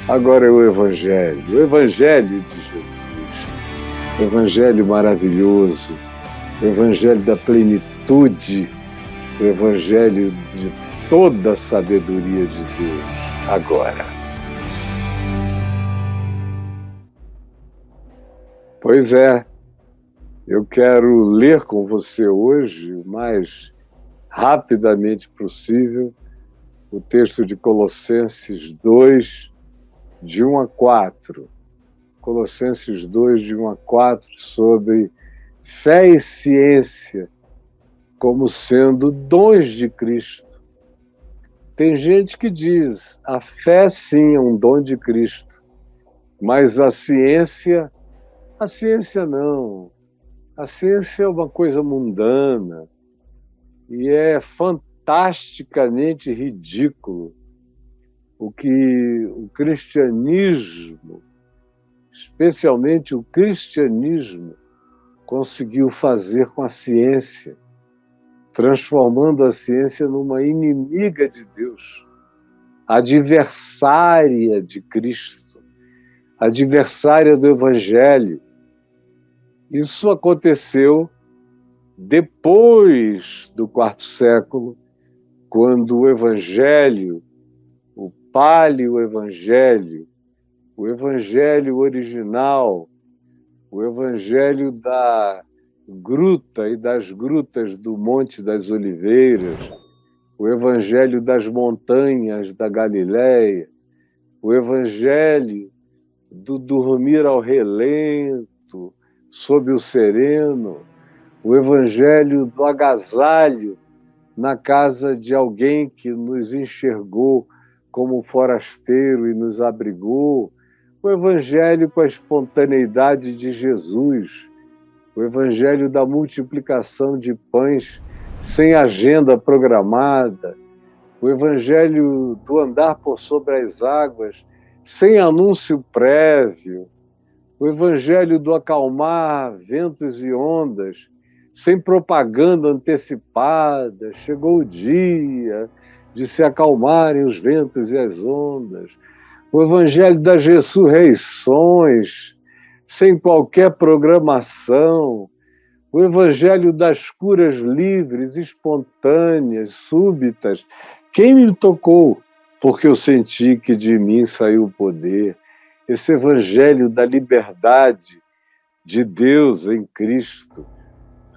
Agora é o Evangelho de Jesus, o Evangelho maravilhoso, o Evangelho da plenitude, o Evangelho de toda a sabedoria de Deus, agora. Pois é, eu quero ler com você hoje, o mais rapidamente possível, o texto de Colossenses 2, de 1 a 4. Colossenses 2, de 1 a 4, sobre fé e ciência como sendo dons de Cristo. Tem gente que diz, a fé sim é um dom de Cristo, mas a ciência não. A ciência é uma coisa mundana e é fantasticamente ridículo o que o cristianismo, especialmente o cristianismo, conseguiu fazer com a ciência, transformando a ciência numa inimiga de Deus, adversária de Cristo, adversária do Evangelho. Isso aconteceu depois do quarto século, quando o Evangelho, o Paleo-Evangelho, o Evangelho original, o Evangelho da gruta e das grutas do Monte das Oliveiras, o Evangelho das montanhas da Galileia, o Evangelho do dormir ao relento, sob o sereno, o Evangelho do agasalho na casa de alguém que nos enxergou como forasteiro e nos abrigou, o Evangelho com a espontaneidade de Jesus, o Evangelho da multiplicação de pães sem agenda programada, o Evangelho do andar por sobre as águas sem anúncio prévio, o Evangelho do acalmar ventos e ondas sem propaganda antecipada. Chegou o dia de se acalmarem os ventos e as ondas. O Evangelho das ressurreições, sem qualquer programação. O Evangelho das curas livres, espontâneas, súbitas. Quem me tocou? Porque eu senti que de mim saiu o poder. Esse Evangelho da liberdade de Deus em Cristo,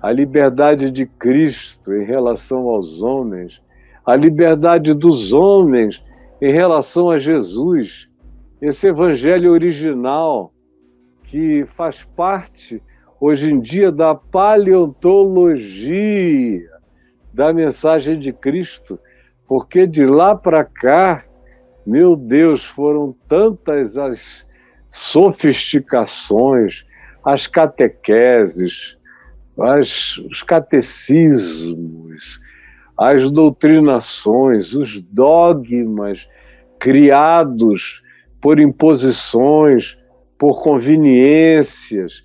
a liberdade de Cristo em relação aos homens, a liberdade dos homens em relação a Jesus, esse Evangelho original que faz parte, hoje em dia, da paleontologia da mensagem de Cristo, porque de lá para cá, meu Deus, foram tantas as sofisticações, as catequeses, os catecismos, as doutrinações, os dogmas criados por imposições, por conveniências,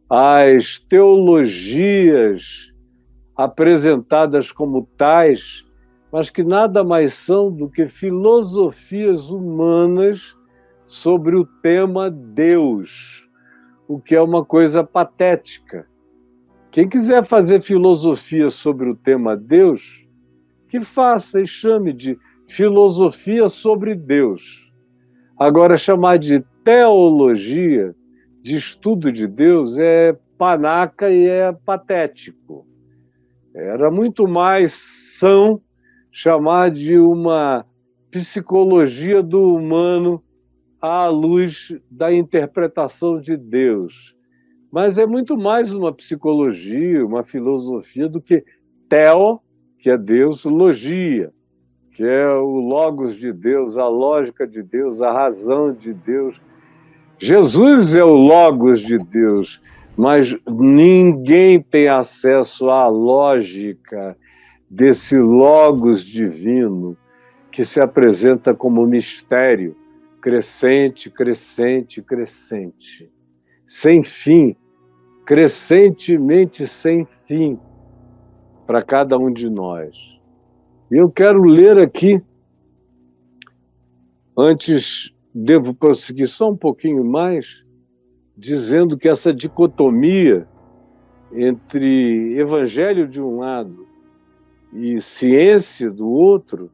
as teologias apresentadas como tais, mas que nada mais são do que filosofias humanas sobre o tema Deus, o que é uma coisa patética. Quem quiser fazer filosofia sobre o tema Deus, que faça e chame de filosofia sobre Deus. Agora, chamar de teologia, de estudo de Deus, é panaca e é patético. Era muito mais são chamar de uma psicologia do humano à luz da interpretação de Deus. Mas é muito mais uma psicologia, uma filosofia do que teo, que é Deus, logia, que é o logos de Deus, a lógica de Deus, a razão de Deus. Jesus é o logos de Deus, mas ninguém tem acesso à lógica desse logos divino que se apresenta como mistério, crescente, crescente, crescente, sem fim, crescentemente sem fim para cada um de nós. E eu quero ler aqui, antes devo prosseguir só um pouquinho mais, dizendo que essa dicotomia entre evangelho de um lado e ciência do outro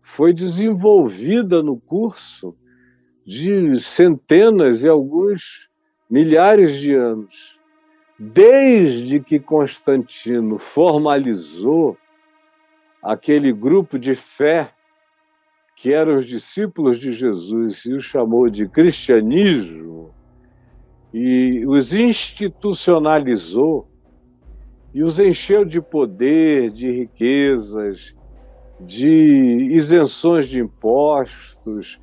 foi desenvolvida no curso de centenas e alguns milhares de anos. Desde que Constantino formalizou aquele grupo de fé que eram os discípulos de Jesus e o chamou de cristianismo, e os institucionalizou, e os encheu de poder, de riquezas, de isenções de impostos,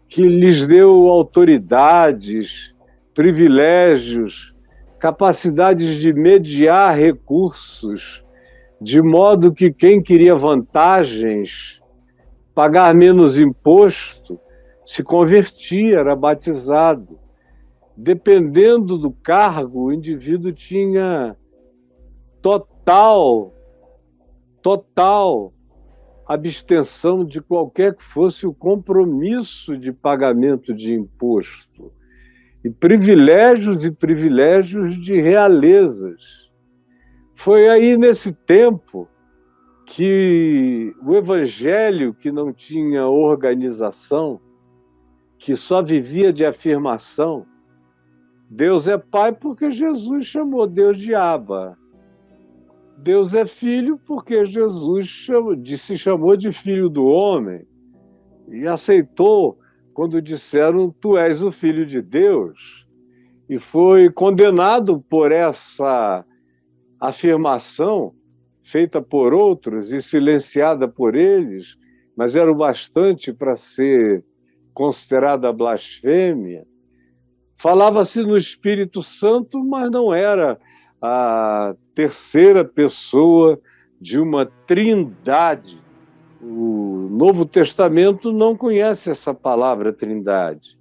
que lhes deu autoridades, privilégios, capacidades de mediar recursos, de modo que quem queria vantagens, pagar menos imposto, se convertia, era batizado. Dependendo do cargo, o indivíduo tinha total abstenção de qualquer que fosse o compromisso de pagamento de imposto. E privilégios de realezas. Foi aí nesse tempo que o evangelho, que não tinha organização, que só vivia de afirmação, Deus é Pai porque Jesus chamou Deus de Abba. Deus é Filho porque Jesus se chamou de Filho do Homem e aceitou quando disseram: tu és o Filho de Deus. E foi condenado por essa afirmação feita por outros e silenciada por eles, mas era o bastante para ser considerada blasfêmia. Falava-se no Espírito Santo, mas não era a terceira pessoa de uma trindade. O Novo Testamento não conhece essa palavra trindade.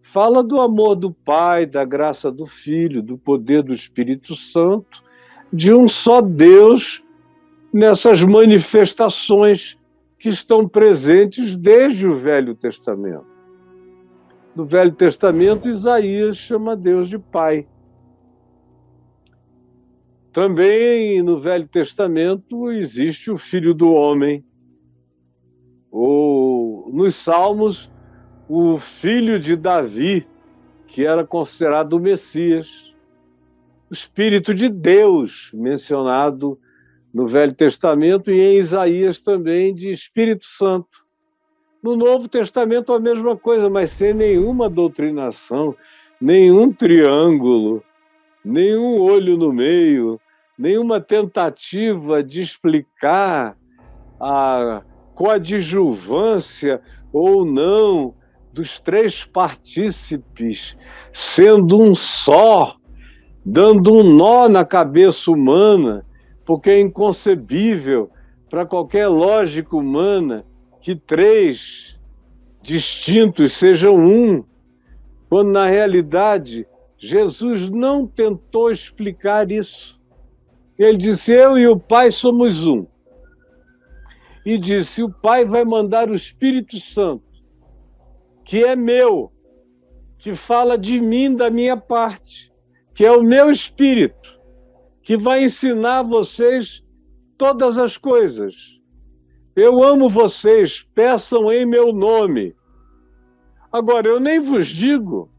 Fala do amor do Pai, da graça do Filho, do poder do Espírito Santo, de um só Deus nessas manifestações que estão presentes desde o Velho Testamento. No Velho Testamento, Isaías chama Deus de Pai. Também no Velho Testamento existe o Filho do Homem. Ou nos Salmos, o filho de Davi, que era considerado o Messias. O Espírito de Deus, mencionado no Velho Testamento, e em Isaías também, de Espírito Santo. No Novo Testamento a mesma coisa, mas sem nenhuma doutrinação, nenhum triângulo, nenhum olho no meio, nenhuma tentativa de explicar a coadjuvância ou não dos três partícipes, sendo um só, dando um nó na cabeça humana, porque é inconcebível para qualquer lógica humana que três distintos sejam um, quando na realidade Jesus não tentou explicar isso. Ele disse: eu e o Pai somos um. E disse: o Pai vai mandar o Espírito Santo, que é meu, que fala de mim, da minha parte, que é o meu Espírito, que vai ensinar vocês todas as coisas. Eu amo vocês, peçam em meu nome. Agora, eu nem vos digo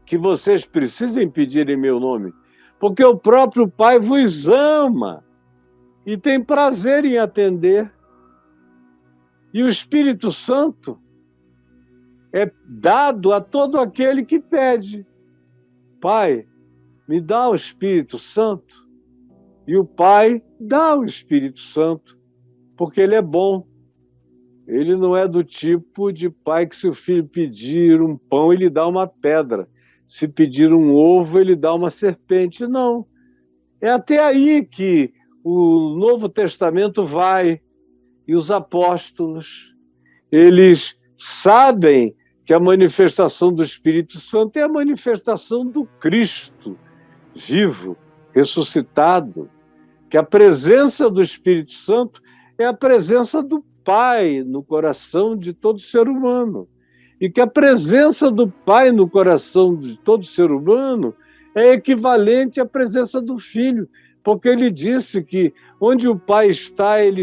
que vocês precisem pedir em meu nome, porque o próprio Pai vos ama e tem prazer em atender. E o Espírito Santo é dado a todo aquele que pede. Pai, me dá o Espírito Santo. E o Pai dá o Espírito Santo, porque ele é bom. Ele não é do tipo de pai que, se o filho pedir um pão, ele dá uma pedra. Se pedir um ovo, ele dá uma serpente. Não. É até aí que o Novo Testamento vai. E os apóstolos, eles sabem que a manifestação do Espírito Santo é a manifestação do Cristo vivo, ressuscitado. Que a presença do Espírito Santo é a presença do Pai no coração de todo ser humano. e que a presença do Pai no coração de todo ser humano é equivalente à presença do Filho, porque ele disse que onde o Pai está, ele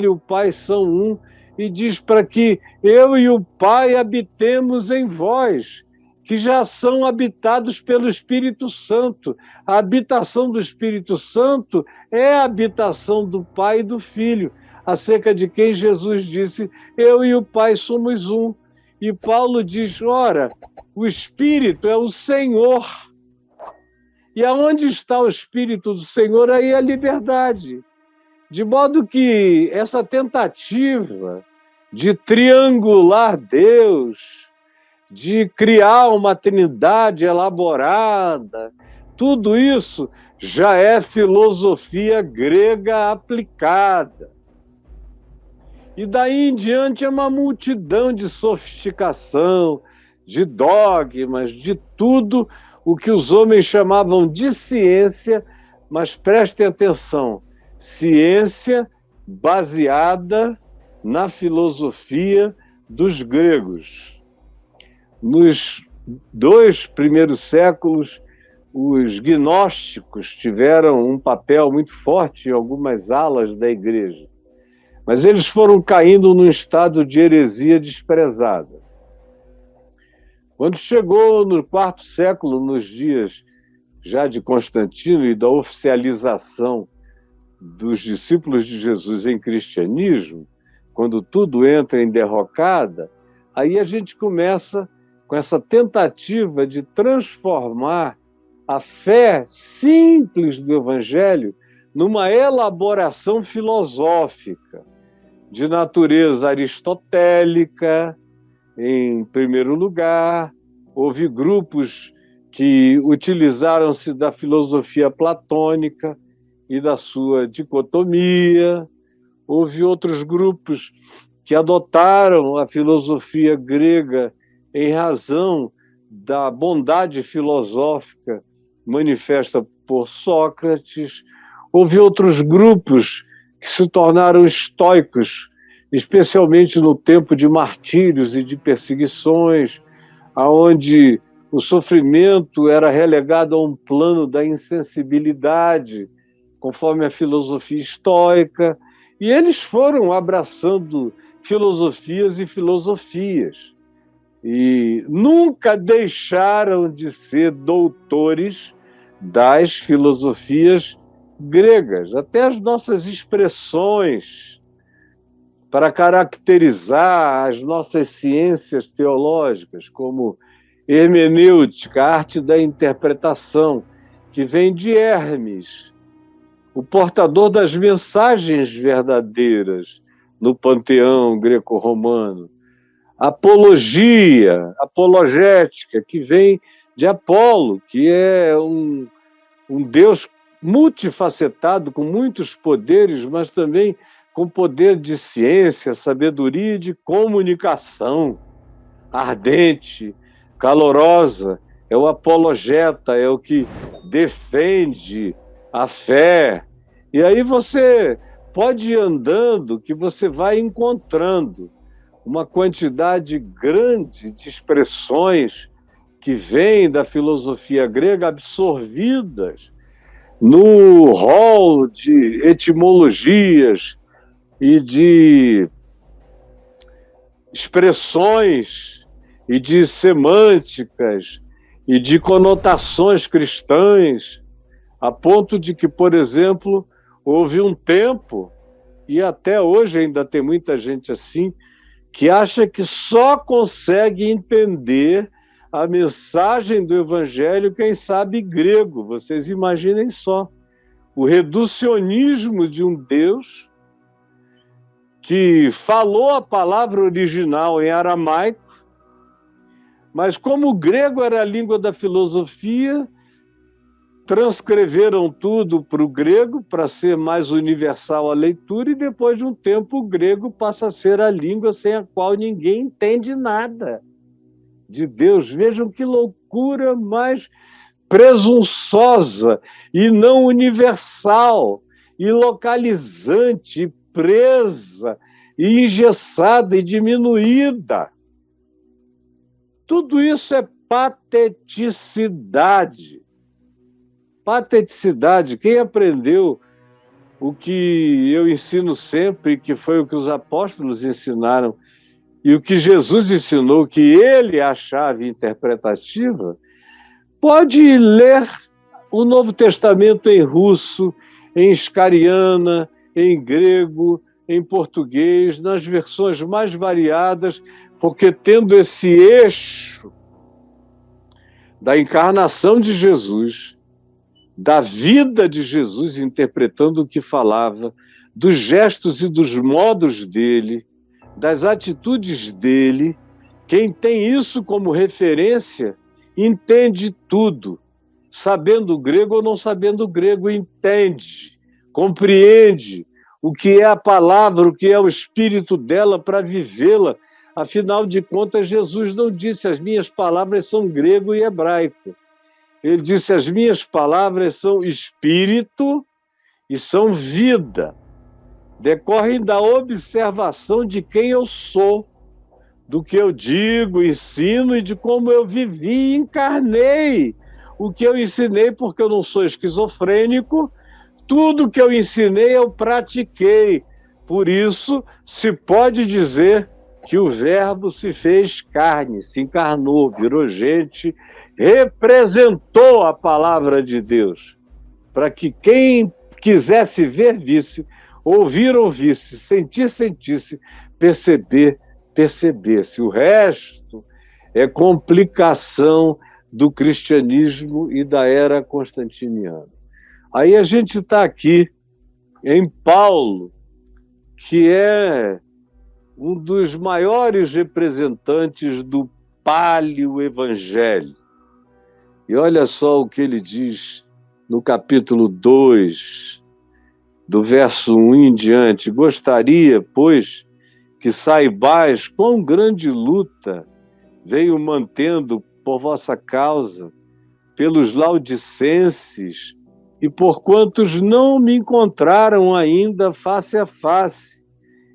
e o Pai são um, e diz para que eu e o Pai habitemos em vós, que já são habitados pelo Espírito Santo. A habitação do Espírito Santo é a habitação do Pai e do Filho, acerca de quem Jesus disse, eu e o Pai somos um. E Paulo diz, ora, o Espírito é o Senhor. E aonde está o Espírito do Senhor, aí a liberdade. De modo que essa tentativa de triangular Deus, de criar uma trindade elaborada, tudo isso já é filosofia grega aplicada. E daí em diante é uma multidão de sofisticação, de dogmas, de tudo o que os homens chamavam de ciência, mas prestem atenção, ciência baseada na filosofia dos gregos. Nos 2 primeiros séculos, os gnósticos tiveram um papel muito forte em algumas alas da igreja, mas eles foram caindo num estado de heresia desprezada. Quando chegou no 4º século, nos dias já de Constantino e da oficialização dos discípulos de Jesus em cristianismo, quando tudo entra em derrocada, aí a gente começa com essa tentativa de transformar a fé simples do Evangelho numa elaboração filosófica, de natureza aristotélica, em primeiro lugar. Houve grupos que utilizaram-se da filosofia platônica e da sua dicotomia. Houve outros grupos que adotaram a filosofia grega em razão da bondade filosófica manifesta por Sócrates. Houve outros grupos que se tornaram estoicos, especialmente no tempo de martírios e de perseguições, onde o sofrimento era relegado a um plano da insensibilidade, conforme a filosofia estoica, e eles foram abraçando filosofias e filosofias, e nunca deixaram de ser doutores das filosofias gregas. Até as nossas expressões para caracterizar as nossas ciências teológicas, como hermenêutica, arte da interpretação, que vem de Hermes, o portador das mensagens verdadeiras no panteão greco-romano. Apologia, apologética, que vem de Apolo, que é um deus multifacetado, com muitos poderes, mas também com poder de ciência, sabedoria e de comunicação, ardente, calorosa. É o apologeta, é o que defende a fé. E aí você pode ir andando, que você vai encontrando uma quantidade grande de expressões que vêm da filosofia grega, absorvidas no rol de etimologias e de expressões e de semânticas e de conotações cristãs, a ponto de que, por exemplo, houve um tempo, e até hoje ainda tem muita gente assim, que acha que só consegue entender a mensagem do Evangelho quem sabe grego. Vocês imaginem só, o reducionismo de um Deus que falou a palavra original em aramaico, mas como o grego era a língua da filosofia, transcreveram tudo para o grego para ser mais universal a leitura, e depois de um tempo o grego passa a ser a língua sem a qual ninguém entende nada de Deus. Vejam que loucura mais presunçosa e não universal, e localizante, e presa, e engessada e diminuída. Tudo isso é pateticidade. Pateticidade. Quem aprendeu o que eu ensino sempre, que foi o que os apóstolos ensinaram, e o que Jesus ensinou, que ele é a chave interpretativa, pode ler o Novo Testamento em russo, em escariana, em grego, em português, nas versões mais variadas, porque tendo esse eixo da encarnação de Jesus, da vida de Jesus, interpretando o que falava, dos gestos e dos modos dele, das atitudes dele, quem tem isso como referência entende tudo. Sabendo grego ou não sabendo grego, entende, compreende o que é a palavra, o que é o espírito dela para vivê-la. Afinal de contas, Jesus não disse: as minhas palavras são grego e hebraico. Ele disse: as minhas palavras são espírito e são vida. Decorrem da observação de quem eu sou, do que eu digo, ensino e de como eu vivi e encarnei o que eu ensinei, porque eu não sou esquizofrênico. Tudo que eu ensinei eu pratiquei. Por isso, se pode dizer que o Verbo se fez carne, se encarnou, virou gente, representou a palavra de Deus, para que quem quisesse ver, visse, ouvir, ouvisse, sentir, sentisse, perceber, percebesse. O resto é complicação do cristianismo e da era constantiniana. Aí a gente está aqui em Paulo, que é um dos maiores representantes do paleo-evangelho. E olha só o que ele diz no capítulo 2, do verso 1 em diante. Gostaria, pois, que saibais quão grande luta venho mantendo por vossa causa, pelos laudicenses e por quantos não me encontraram ainda face a face.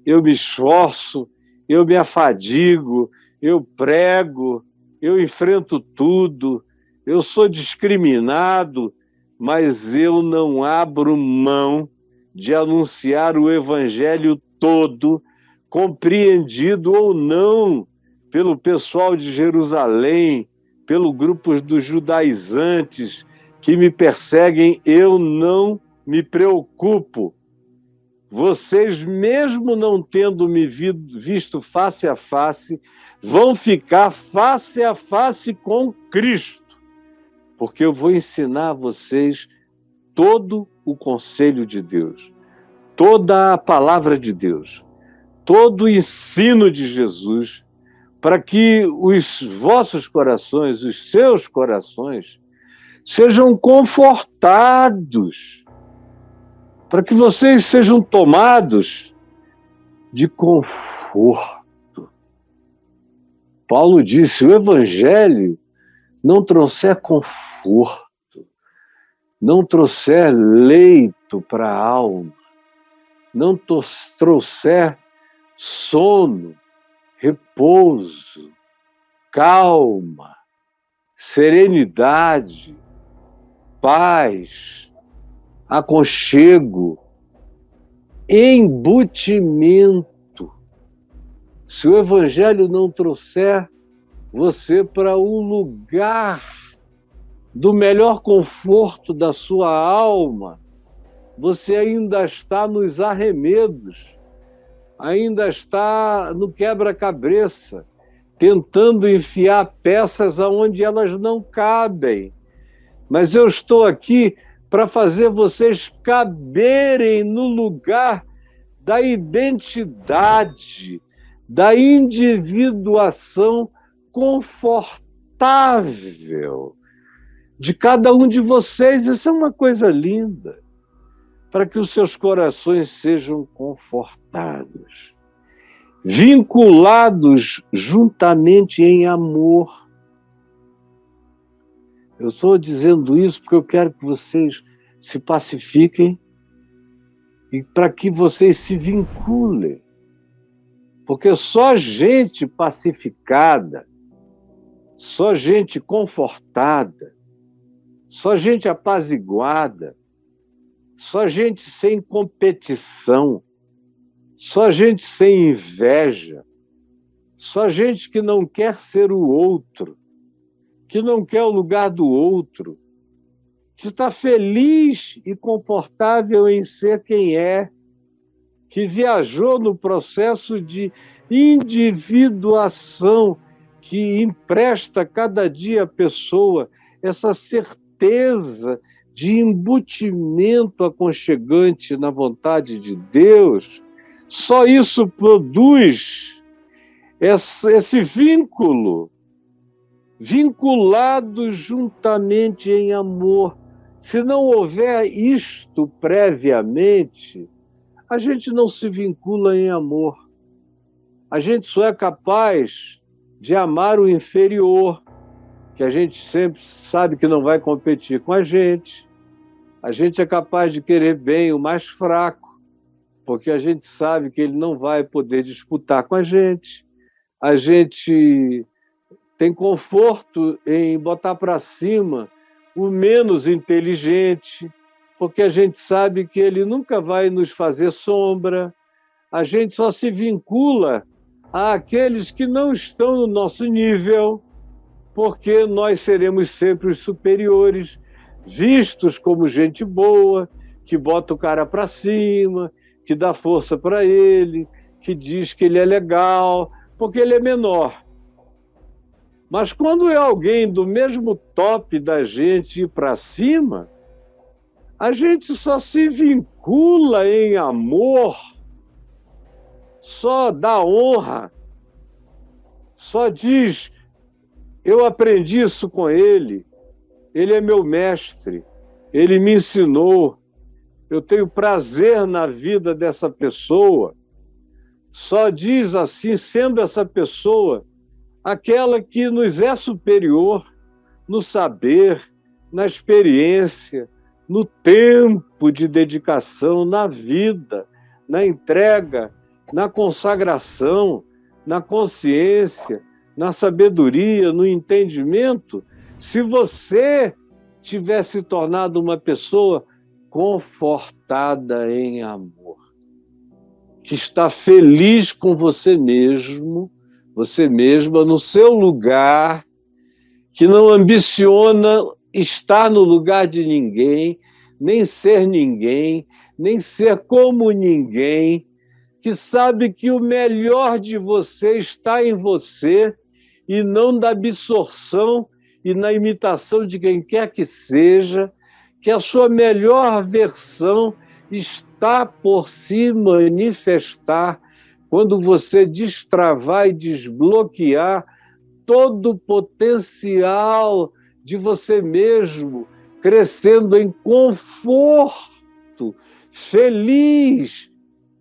Eu me esforço, eu me afadigo, eu prego, eu enfrento tudo, eu sou discriminado, mas eu não abro mão de anunciar o evangelho todo, compreendido ou não pelo pessoal de Jerusalém, pelo grupo dos judaizantes que me perseguem. Eu não me preocupo. Vocês, mesmo não tendo me visto face a face, vão ficar face a face com Cristo, porque eu vou ensinar a vocês todo o conselho de Deus, toda a palavra de Deus, todo o ensino de Jesus, para que os vossos corações, os seus corações, sejam confortados, para que vocês sejam tomados de conforto. Paulo disse: o evangelho não trouxer conforto, não trouxer leito para a alma, não trouxer sono, repouso, calma, serenidade, paz, aconchego, embutimento. Se o evangelho não trouxer você para o lugar do melhor conforto da sua alma, você ainda está nos arremedos, ainda está no quebra-cabeça, tentando enfiar peças aonde elas não cabem. Mas eu estou aqui para fazer vocês caberem no lugar da identidade, da individuação confortável de cada um de vocês. Isso é uma coisa linda, para que os seus corações sejam confortados, vinculados juntamente em amor. Eu estou dizendo isso porque eu quero que vocês se pacifiquem e para que vocês se vinculem. Porque só gente pacificada, só gente confortada, só gente apaziguada, só gente sem competição, só gente sem inveja, só gente que não quer ser o outro, que não quer o lugar do outro, que está feliz e confortável em ser quem é, que viajou no processo de individuação que empresta cada dia à pessoa essa certeza de embutimento aconchegante na vontade de Deus. Só isso produz esse vínculo, vinculado juntamente em amor. Se não houver isto previamente, a gente não se vincula em amor. A gente só é capaz de amar o inferior, que a gente sempre sabe que não vai competir com a gente. A gente é capaz de querer bem o mais fraco, porque a gente sabe que ele não vai poder disputar com a gente. A gente tem conforto em botar para cima o menos inteligente, porque a gente sabe que ele nunca vai nos fazer sombra. A gente só se vincula àqueles que não estão no nosso nível, porque nós seremos sempre os superiores, vistos como gente boa, que bota o cara para cima, que dá força para ele, que diz que ele é legal, porque ele é menor. Mas quando é alguém do mesmo top da gente ir para cima, a gente só se vincula em amor, só dá honra, só diz: eu aprendi isso com ele é meu mestre, ele me ensinou, eu tenho prazer na vida dessa pessoa. Só diz assim, sendo essa pessoa aquela que nos é superior no saber, na experiência, no tempo de dedicação, na vida, na entrega, na consagração, na consciência, na sabedoria, no entendimento. Se você tiver se tornado uma pessoa confortada em amor, que está feliz com você mesmo, você mesma, no seu lugar, que não ambiciona estar no lugar de ninguém, nem ser como ninguém, que sabe que o melhor de você está em você e não da absorção e na imitação de quem quer que seja, que a sua melhor versão está por se manifestar quando você destravar e desbloquear todo o potencial de você mesmo, crescendo em conforto, feliz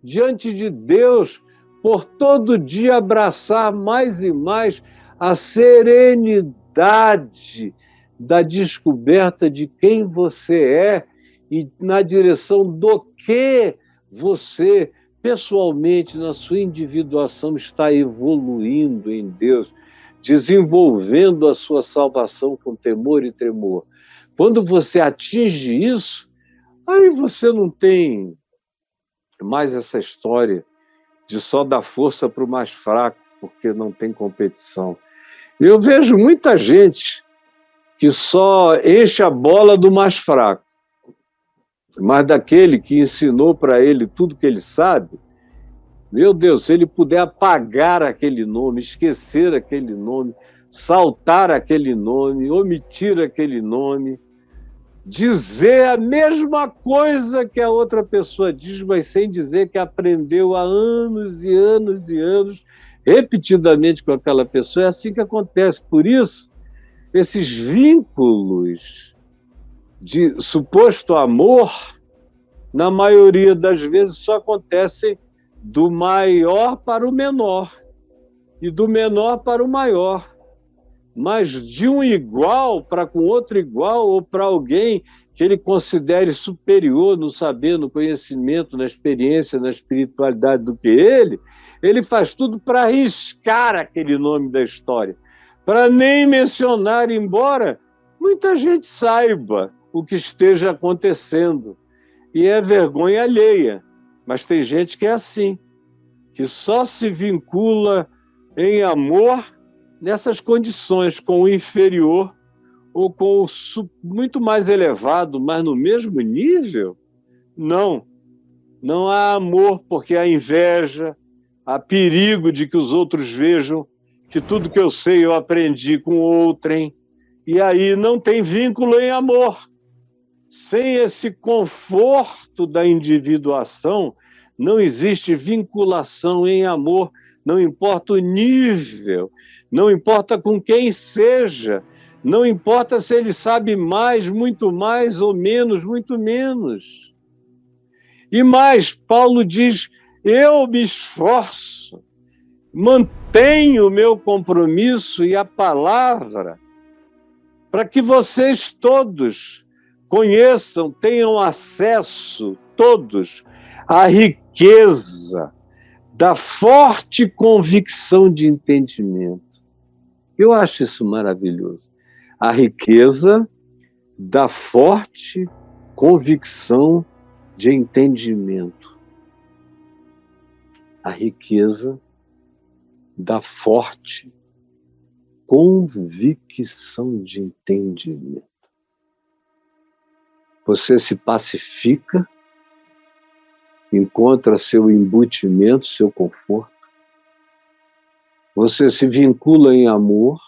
diante de Deus, por todo dia abraçar mais e mais a serenidade da descoberta de quem você é e na direção do que você, pessoalmente, na sua individuação, está evoluindo em Deus, desenvolvendo a sua salvação com temor e tremor. Quando você atinge isso, aí você não tem mais essa história de só dar força para o mais fraco, porque não tem competição. Eu vejo muita gente que só enche a bola do mais fraco, mas daquele que ensinou para ele tudo que ele sabe, meu Deus, se ele puder apagar aquele nome, esquecer aquele nome, saltar aquele nome, omitir aquele nome, dizer a mesma coisa que a outra pessoa diz, mas sem dizer que aprendeu há anos e anos e anos, repetidamente com aquela pessoa, é assim que acontece. Por isso, esses vínculos de suposto amor, na maioria das vezes, só acontecem do maior para o menor e do menor para o maior. Mas de um igual para com outro igual, ou para alguém que ele considere superior no saber, no conhecimento, na experiência, na espiritualidade do que ele faz tudo para arriscar aquele nome da história, para nem mencionar, embora muita gente saiba o que esteja acontecendo, e é vergonha alheia, mas tem gente que é assim, que só se vincula em amor nessas condições, com o inferior ou com o muito mais elevado, mas no mesmo nível. Não há amor, porque há inveja, há perigo de que os outros vejam que tudo que eu sei eu aprendi com outrem, e aí não tem vínculo em amor. Sem esse conforto da individuação, não existe vinculação em amor, não importa o nível, não importa com quem seja, não importa se ele sabe mais, muito mais, ou menos, muito menos. E mais, Paulo diz, eu me esforço, mantenho o meu compromisso e a palavra para que vocês todos conheçam, tenham acesso, todos, à riqueza da forte convicção de entendimento. Eu acho isso maravilhoso. A riqueza da forte convicção de entendimento. A riqueza da forte convicção de entendimento. Você se pacifica, encontra seu embutimento, seu conforto. Você se vincula em amor,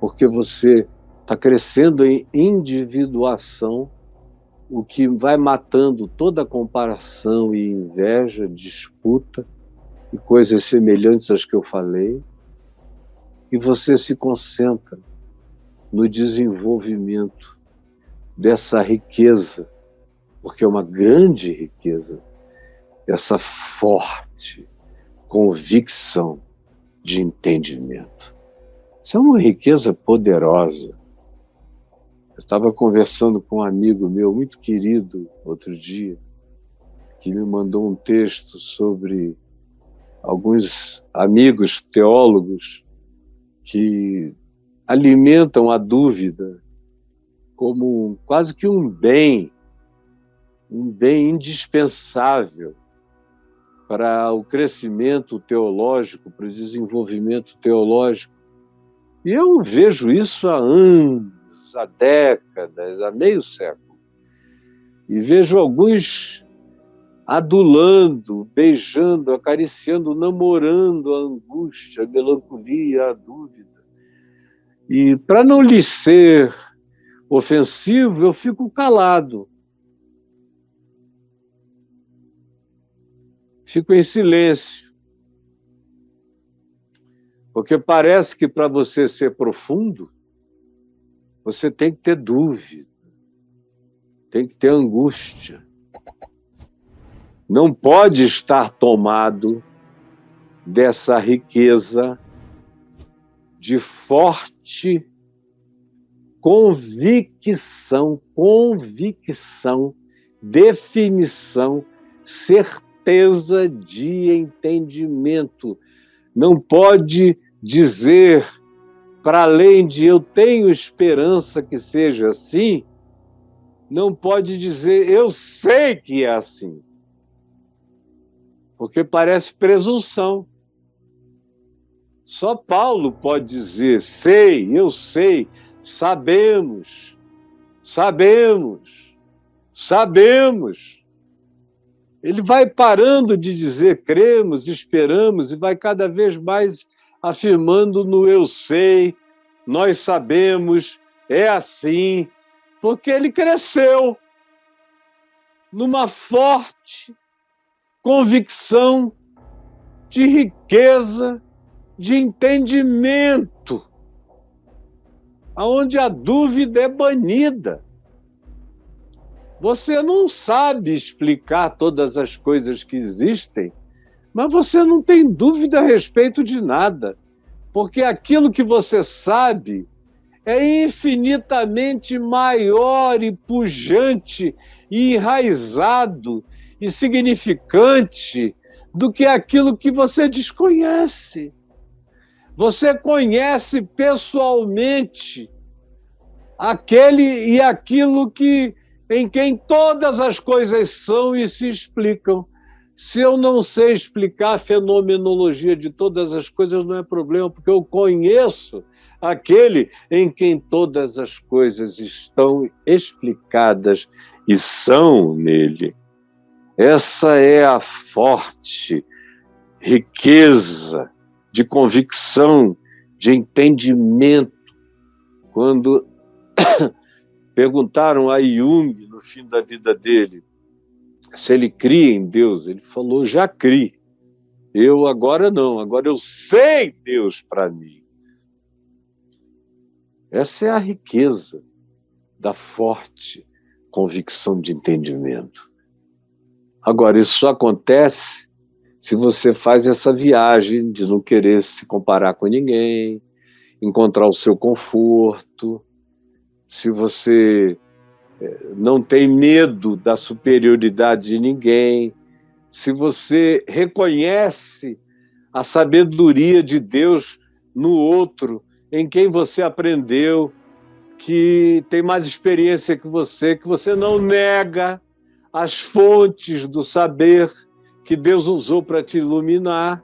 porque você está crescendo em individuação, o que vai matando toda comparação e inveja, disputa e coisas semelhantes às que eu falei. E você se concentra no desenvolvimento dessa riqueza, porque é uma grande riqueza, essa forte convicção de entendimento. Isso é uma riqueza poderosa. Eu estava conversando com um amigo meu muito querido outro dia, que me mandou um texto sobre alguns amigos teólogos que alimentam a dúvida como quase que um bem indispensável para o crescimento teológico, para o desenvolvimento teológico. E eu vejo isso há anos, há décadas, há meio século. E vejo alguns adulando, beijando, acariciando, namorando a angústia, a melancolia, a dúvida. E para não lhe ser ofensivo, eu fico calado. Fico em silêncio. Porque parece que para você ser profundo, você tem que ter dúvida, tem que ter angústia. Não pode estar tomado dessa riqueza de forte convicção, definição, certeza de entendimento. Não pode dizer, para além de eu tenho esperança que seja assim, não pode dizer eu sei que é assim. Porque parece presunção. Só Paulo pode dizer, sei, eu sei, sabemos. Ele vai parando de dizer cremos, esperamos, e vai cada vez mais afirmando no eu sei, nós sabemos, é assim, porque ele cresceu numa forte convicção de riqueza, de entendimento, onde a dúvida é banida. Você não sabe explicar todas as coisas que existem, mas você não tem dúvida a respeito de nada, porque aquilo que você sabe é infinitamente maior e pujante e enraizado e significante do que aquilo que você desconhece. Você conhece pessoalmente aquele e aquilo em quem todas as coisas são e se explicam. Se eu não sei explicar a fenomenologia de todas as coisas, não é problema, porque eu conheço aquele em quem todas as coisas estão explicadas e são nele. Essa é a forte riqueza de convicção, de entendimento. Quando perguntaram a Jung, no fim da vida dele, se ele cria em Deus, ele falou, já crie. Eu agora não, agora eu sei Deus para mim. Essa é a riqueza da forte convicção de entendimento. Agora, isso só acontece se você faz essa viagem de não querer se comparar com ninguém, encontrar o seu conforto, se você não tem medo da superioridade de ninguém, se você reconhece a sabedoria de Deus no outro, em quem você aprendeu, que tem mais experiência que você não nega as fontes do saber que Deus usou para te iluminar,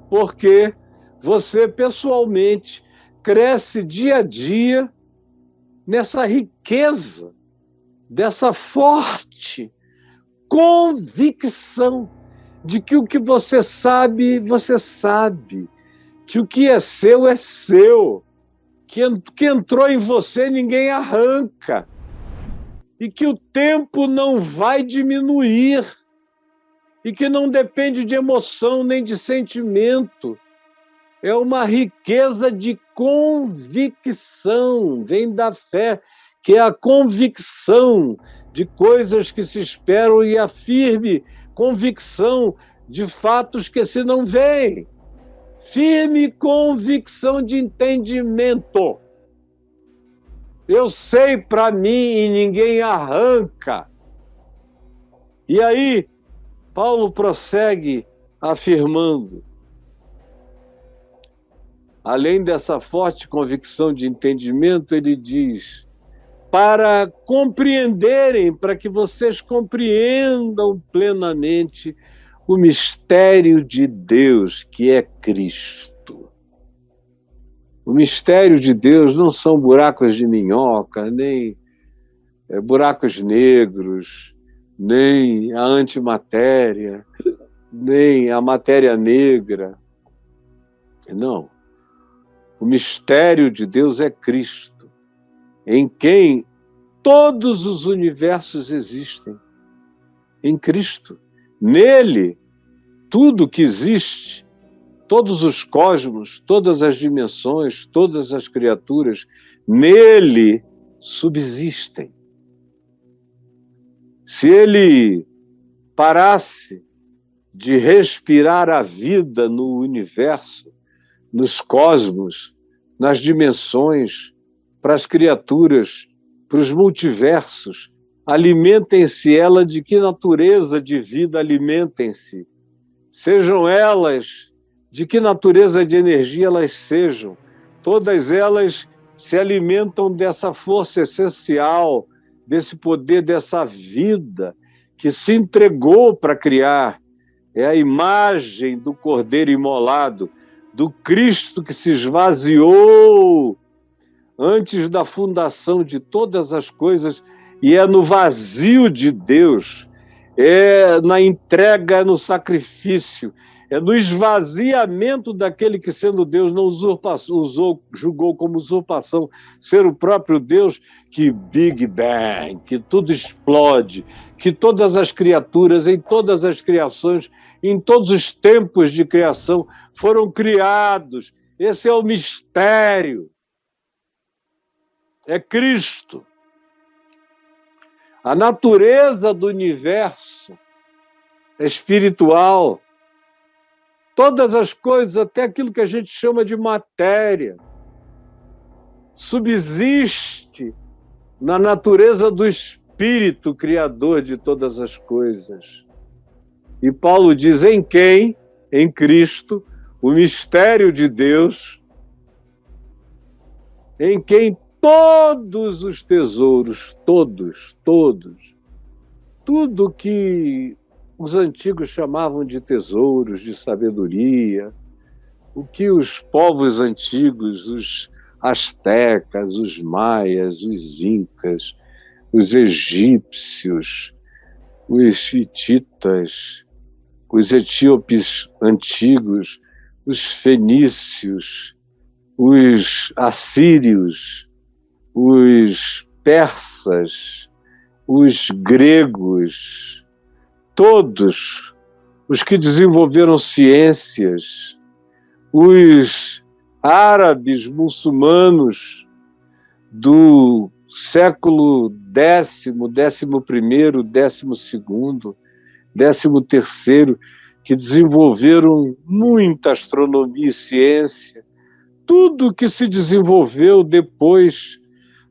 porque você pessoalmente cresce dia a dia nessa riqueza, dessa forte convicção de que o que você sabe, que o que é seu, que entrou em você ninguém arranca, e que o tempo não vai diminuir, e que não depende de emoção nem de sentimento. É uma riqueza de convicção, vem da fé, que é a convicção de coisas que se esperam e a firme convicção de fatos que se não veem. Firme convicção de entendimento. Eu sei para mim e ninguém arranca. E aí, Paulo prossegue afirmando, além dessa forte convicção de entendimento, ele diz, para compreenderem, para que vocês compreendam plenamente o mistério de Deus, que é Cristo. O mistério de Deus não são buracos de minhoca, nem buracos negros, nem a antimatéria, nem a matéria negra. Não. O mistério de Deus é Cristo, em quem todos os universos existem. Em Cristo. Nele, tudo que existe, todos os cosmos, todas as dimensões, todas as criaturas, nele subsistem. Se ele parasse de respirar a vida no universo, nos cosmos, nas dimensões, para as criaturas, para os multiversos, alimentem-se elas de que natureza de vida alimentem-se. Sejam elas de que natureza de energia elas sejam. Todas elas se alimentam dessa força essencial, desse poder, dessa vida que se entregou para criar. É a imagem do Cordeiro imolado, do Cristo que se esvaziou antes da fundação de todas as coisas, e é no vazio de Deus, é na entrega, no sacrifício, é no esvaziamento daquele que, sendo Deus, não julgou como usurpação ser o próprio Deus, que Big Bang, que tudo explode, que todas as criaturas, em todas as criações, em todos os tempos de criação, foram criados. Esse é o mistério. É Cristo. A natureza do universo é espiritual. Todas as coisas, até aquilo que a gente chama de matéria, subsiste na natureza do Espírito Criador de todas as coisas. E Paulo diz, em quem? Em Cristo, o mistério de Deus em quem todos os tesouros, todos, tudo que os antigos chamavam de tesouros, de sabedoria, o que os povos antigos, os astecas, os maias, os incas, os egípcios, os hititas, os etíopes antigos, os fenícios, os assírios, os persas, os gregos, todos os que desenvolveram ciências, os árabes muçulmanos do século X, XI, XII, XIII, que desenvolveram muita astronomia e ciência, tudo que se desenvolveu depois,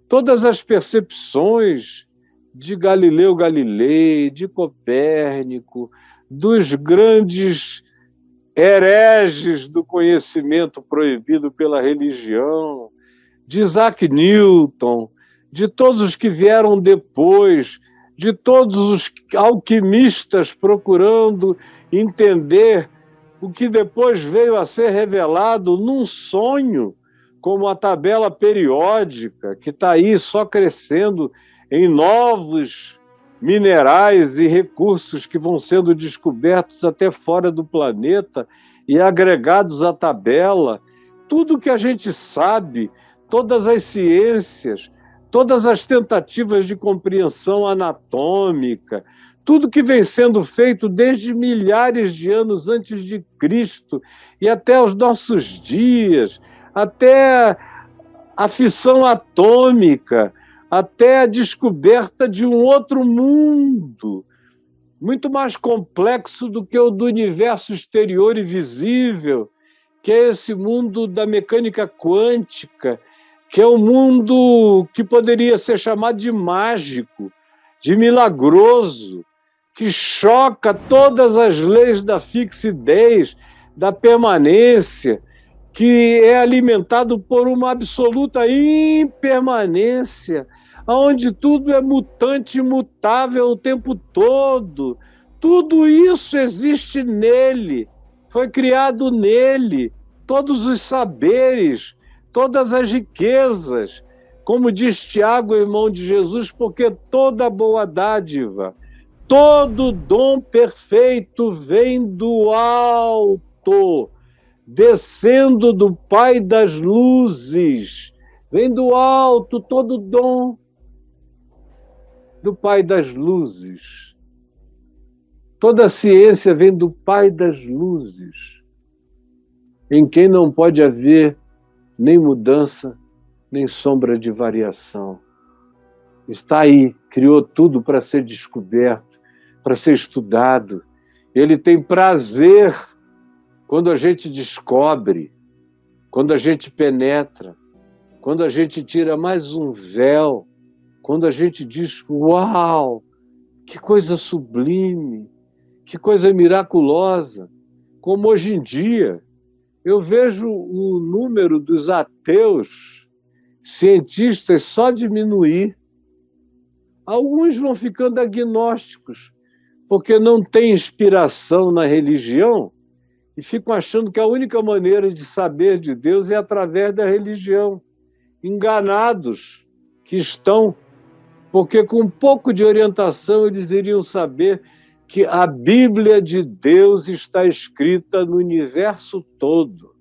todas as percepções de Galileu Galilei, de Copérnico, dos grandes hereges do conhecimento proibido pela religião, de Isaac Newton, de todos os que vieram depois, de todos os alquimistas procurando entender o que depois veio a ser revelado num sonho, como a tabela periódica, que está aí só crescendo em novos minerais e recursos que vão sendo descobertos até fora do planeta e agregados à tabela. Tudo que a gente sabe, todas as ciências, todas as tentativas de compreensão anatômica, tudo que vem sendo feito desde milhares de anos antes de Cristo e até os nossos dias, até a fissão atômica, até a descoberta de um outro mundo, muito mais complexo do que o do universo exterior e visível, que é esse mundo da mecânica quântica, que é um mundo que poderia ser chamado de mágico, de milagroso, que choca todas as leis da fixidez, da permanência, que é alimentado por uma absoluta impermanência, onde tudo é mutante e mutável o tempo todo. Tudo isso existe nele, foi criado nele, todos os saberes, todas as riquezas, como diz Tiago, irmão de Jesus, porque toda boa dádiva, todo dom perfeito vem do alto, descendo do Pai das luzes. Vem do alto todo dom do Pai das luzes. Toda a ciência vem do Pai das luzes, em quem não pode haver nem mudança, nem sombra de variação. Está aí, criou tudo para ser descoberto, para ser estudado. Ele tem prazer quando a gente descobre, quando a gente penetra, quando a gente tira mais um véu, quando a gente diz, uau, que coisa sublime, que coisa miraculosa. Como hoje em dia, eu vejo o número dos ateus cientistas só diminuir. Alguns vão ficando agnósticos, porque não tem inspiração na religião e ficam achando que a única maneira de saber de Deus é através da religião. Enganados que estão, porque com um pouco de orientação eles iriam saber que a Bíblia de Deus está escrita no universo todo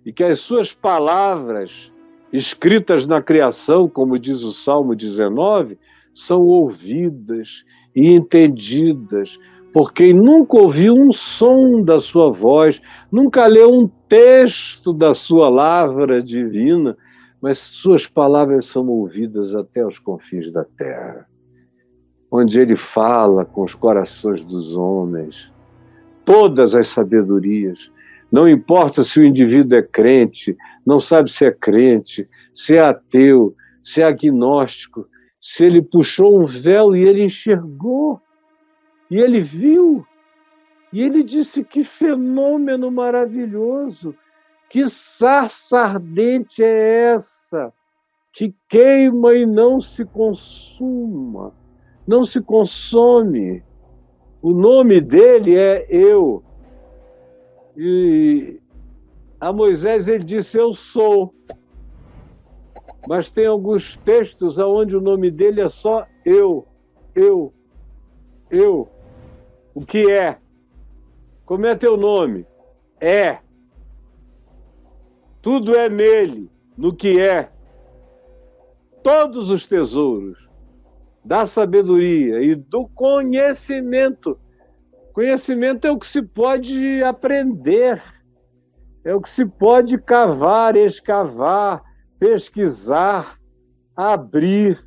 e que as suas palavras escritas na criação, como diz o Salmo 19, são ouvidas e entendidas por quem nunca ouviu um som da sua voz, nunca leu um texto da sua lavra divina, mas suas palavras são ouvidas até os confins da terra, onde ele fala com os corações dos homens, todas as sabedorias. Não importa se o indivíduo é crente, não sabe se é crente, se é ateu, se é agnóstico, se ele puxou um véu e ele enxergou, e ele viu, e ele disse que fenômeno maravilhoso, Que sarça ardente é essa que queima e não se consuma, não se consome? O nome dele é Eu. E a Moisés ele disse, eu sou. Mas tem alguns textos onde o nome dele é só Eu. O que é? Como é teu nome? É. Tudo é nele, no que é. Todos os tesouros da sabedoria e do conhecimento. Conhecimento é o que se pode aprender, é o que se pode cavar, escavar, pesquisar, abrir,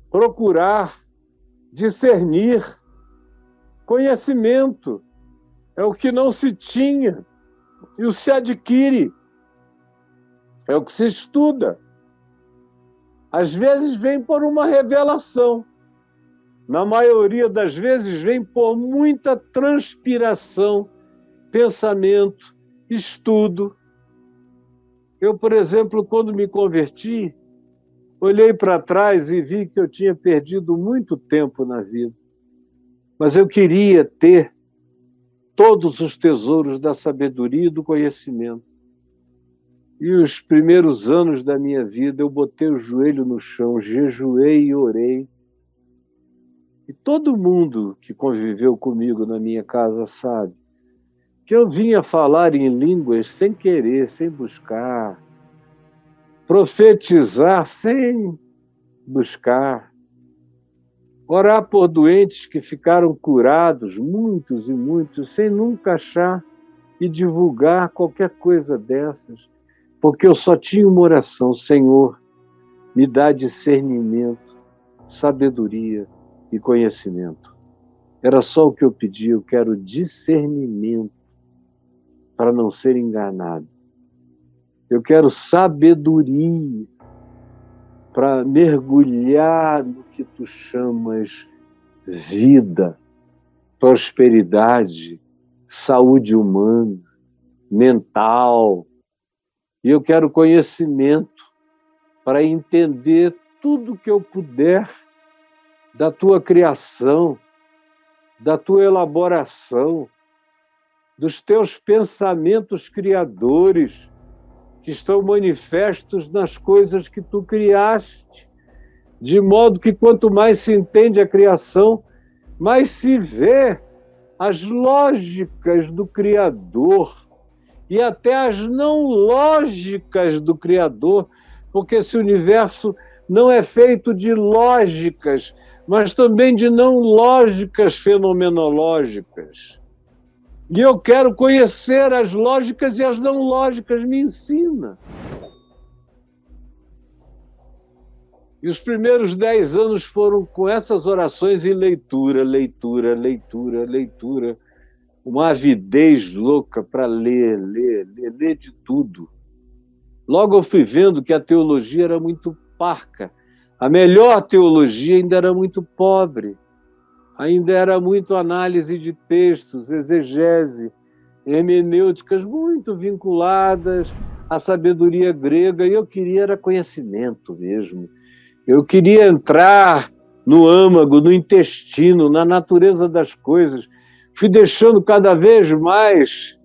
procurar, discernir. Conhecimento é o que não se tinha e o se adquire, é o que se estuda. Às vezes vem por uma revelação, na maioria das vezes vem por muita transpiração, pensamento, estudo. Eu, por exemplo, quando me converti, olhei para trás e vi que eu tinha perdido muito tempo na vida. Mas eu queria ter todos os tesouros da sabedoria e do conhecimento. E os primeiros anos da minha vida, eu botei o joelho no chão, jejuei e orei. E todo mundo que conviveu comigo na minha casa sabe que eu vinha falar em línguas sem querer, sem buscar, profetizar sem buscar, orar por doentes que ficaram curados, muitos e muitos, sem nunca achar e divulgar qualquer coisa dessas, porque eu só tinha uma oração: Senhor, me dá discernimento, sabedoria e conhecimento. Era só o que eu pedi, eu quero discernimento para não ser enganado. Eu quero sabedoria para mergulhar no que tu chamas vida, prosperidade, saúde humana, mental. E eu quero conhecimento para entender tudo que eu puder da tua criação, da tua elaboração, dos teus pensamentos criadores, que estão manifestos nas coisas que tu criaste, de modo que quanto mais se entende a criação, mais se vê as lógicas do Criador e até as não lógicas do Criador, porque esse universo não é feito de lógicas, mas também de não lógicas fenomenológicas. E eu quero conhecer as lógicas e as não lógicas, me ensina. E os primeiros 10 anos foram com essas orações e leitura, uma avidez louca para ler de tudo. Logo eu fui vendo que a teologia era muito parca. A melhor teologia ainda era muito pobre. Ainda era muito análise de textos, exegese, hermenêuticas muito vinculadas à sabedoria grega, e eu queria era conhecimento mesmo. Eu queria entrar no âmago, no intestino, na natureza das coisas. Fui deixando cada vez mais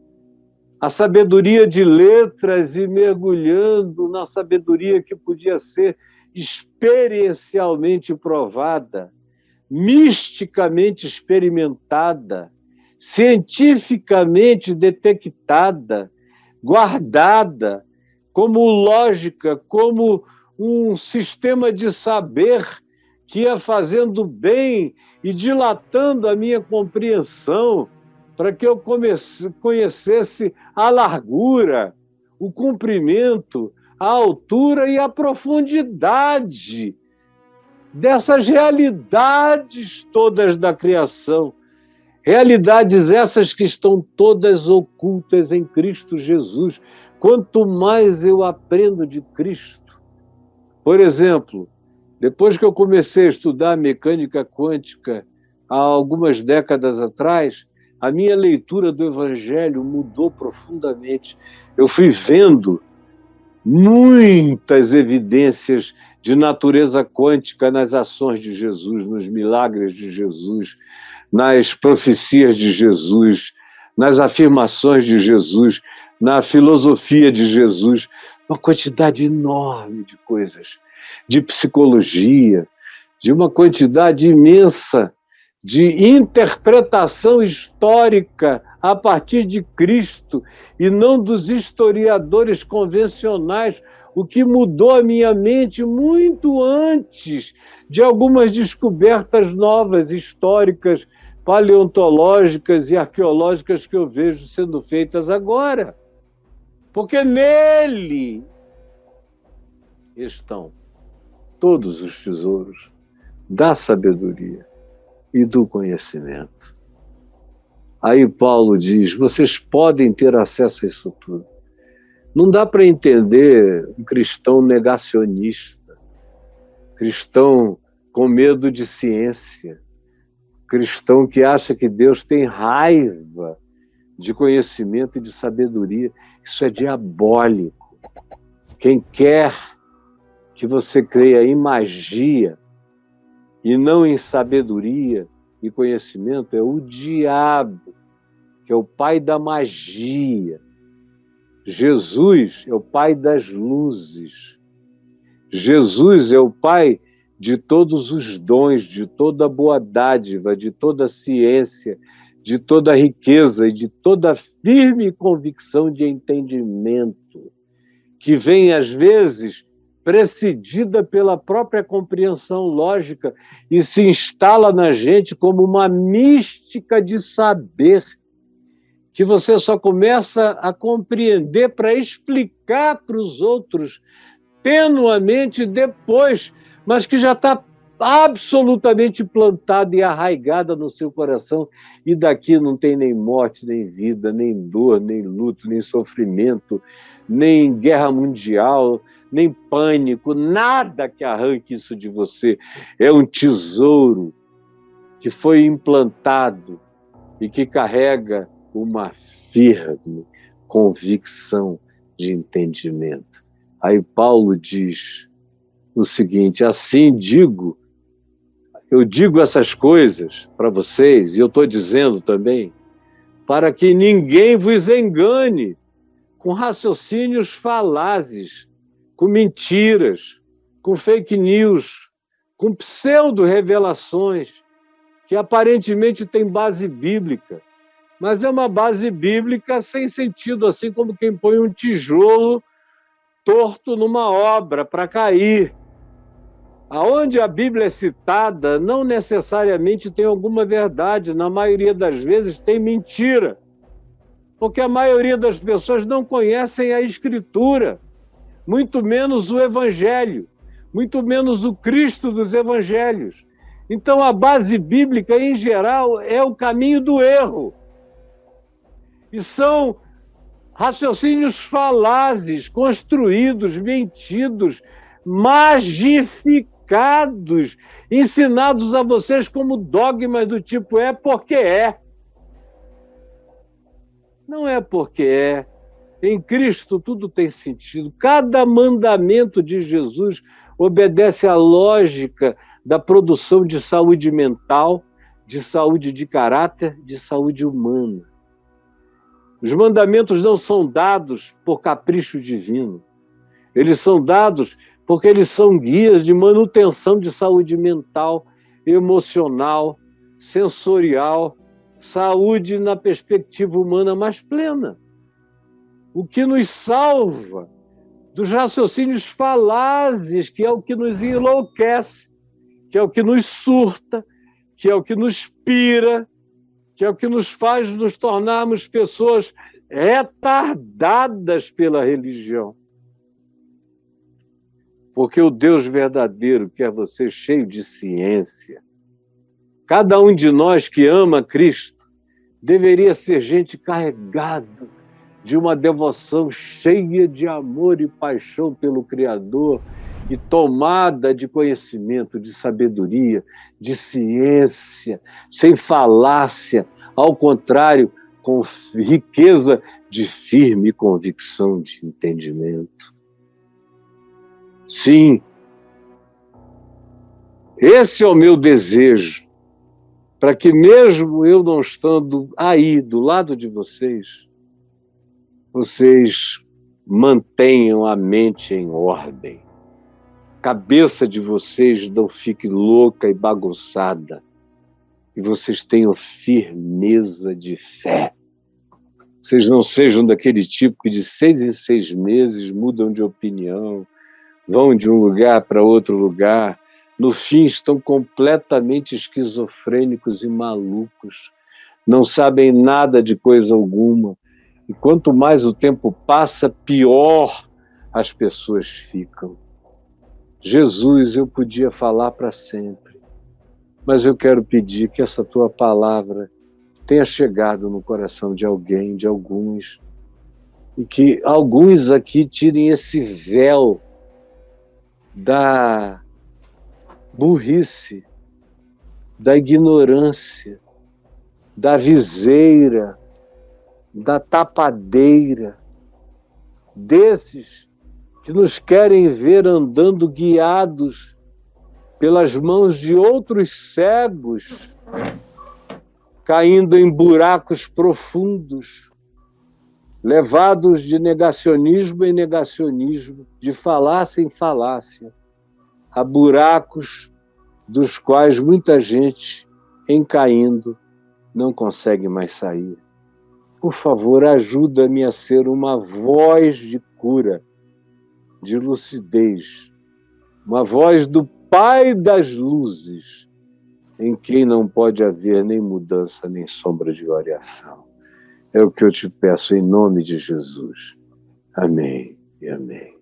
a sabedoria de letras e mergulhando na sabedoria que podia ser experiencialmente provada, misticamente experimentada, cientificamente detectada, guardada, como lógica, como um sistema de saber que ia fazendo bem e dilatando a minha compreensão para que eu conhecesse a largura, o comprimento, a altura e a profundidade dessas realidades todas da criação. Realidades essas que estão todas ocultas em Cristo Jesus. Quanto mais eu aprendo de Cristo. Por exemplo, depois que eu comecei a estudar mecânica quântica há algumas décadas atrás, a minha leitura do Evangelho mudou profundamente. eu fui vendo muitas evidências de natureza quântica nas ações de Jesus, nos milagres de Jesus, nas profecias de Jesus, nas afirmações de Jesus, na filosofia de Jesus, uma quantidade enorme de coisas, de psicologia, de uma quantidade imensa de interpretação histórica a partir de Cristo e não dos historiadores convencionais, o que mudou a minha mente muito antes de algumas descobertas novas, históricas, paleontológicas e arqueológicas que eu vejo sendo feitas agora. Porque nele estão todos os tesouros da sabedoria e do conhecimento. Aí Paulo diz, vocês podem ter acesso a isso tudo. Não dá para entender um cristão negacionista, cristão com medo de ciência, cristão que acha que Deus tem raiva de conhecimento e de sabedoria. Isso é diabólico. Quem quer que você creia em magia e não em sabedoria e conhecimento é o diabo, que é o pai da magia. Jesus é o pai das luzes. Jesus é o pai de todos os dons, de toda boa dádiva, de toda ciência, de toda riqueza e de toda firme convicção de entendimento, que vem, às vezes, precedida pela própria compreensão lógica e se instala na gente como uma mística de saber, que você só começa a compreender para explicar para os outros tenuamente depois, mas que já está absolutamente plantada e arraigada no seu coração, e daqui não tem nem morte, nem vida, nem dor, nem luto, nem sofrimento, nem guerra mundial, nem pânico, nada que arranque isso de você. É um tesouro que foi implantado e que carrega uma firme convicção de entendimento. Aí Paulo diz o seguinte, assim eu digo essas coisas para vocês, e eu estou dizendo também, para que ninguém vos engane com raciocínios falazes, com mentiras, com fake news, com pseudo-revelações, que aparentemente têm base bíblica, mas é uma base bíblica sem sentido, assim como quem põe um tijolo torto numa obra para cair. Aonde a Bíblia é citada, não necessariamente tem alguma verdade, na maioria das vezes tem mentira, porque a maioria das pessoas não conhecem a Escritura, muito menos o Evangelho, muito menos o Cristo dos Evangelhos. Então a base bíblica, em geral, é o caminho do erro. E são raciocínios falazes, construídos, mentidos, magificados, ensinados a vocês como dogmas do tipo é porque é. Não é porque é. Em Cristo tudo tem sentido. Cada mandamento de Jesus obedece à lógica da produção de saúde mental, de saúde de caráter, de saúde humana. Os mandamentos não são dados por capricho divino. Eles são dados porque eles são guias de manutenção de saúde mental, emocional, sensorial, saúde na perspectiva humana mais plena. O que nos salva dos raciocínios falazes, que é o que nos enlouquece, que é o que nos surta, que é o que nos pira, que é o que nos faz nos tornarmos pessoas retardadas pela religião. Porque o Deus verdadeiro quer você cheio de ciência. Cada um de nós que ama Cristo deveria ser gente carregada de uma devoção cheia de amor e paixão pelo Criador e tomada de conhecimento, de sabedoria, de ciência, sem falácia, ao contrário, com riqueza de firme convicção de entendimento. Sim, esse é o meu desejo, para que mesmo eu não estando aí do lado de vocês, vocês mantenham a mente em ordem. A cabeça de vocês não fique louca e bagunçada. E vocês tenham firmeza de fé. Vocês não sejam daquele tipo que de 6 em 6 meses mudam de opinião, vão de um lugar para outro lugar, no fim estão completamente esquizofrênicos e malucos, não sabem nada de coisa alguma. E quanto mais o tempo passa, pior as pessoas ficam. Jesus, eu podia falar para sempre, mas eu quero pedir que essa tua palavra tenha chegado no coração de alguém, de alguns, e que alguns aqui tirem esse véu da burrice, da ignorância, da viseira, da tapadeira, desses que nos querem ver andando guiados pelas mãos de outros cegos, caindo em buracos profundos, levados de negacionismo em negacionismo, de falácia em falácia, a buracos dos quais muita gente, em caindo, não consegue mais sair. Por favor, ajuda-me a ser uma voz de cura, de lucidez, uma voz do Pai das luzes, em quem não pode haver nem mudança, nem sombra de variação. É o que eu te peço em nome de Jesus. Amém e amém.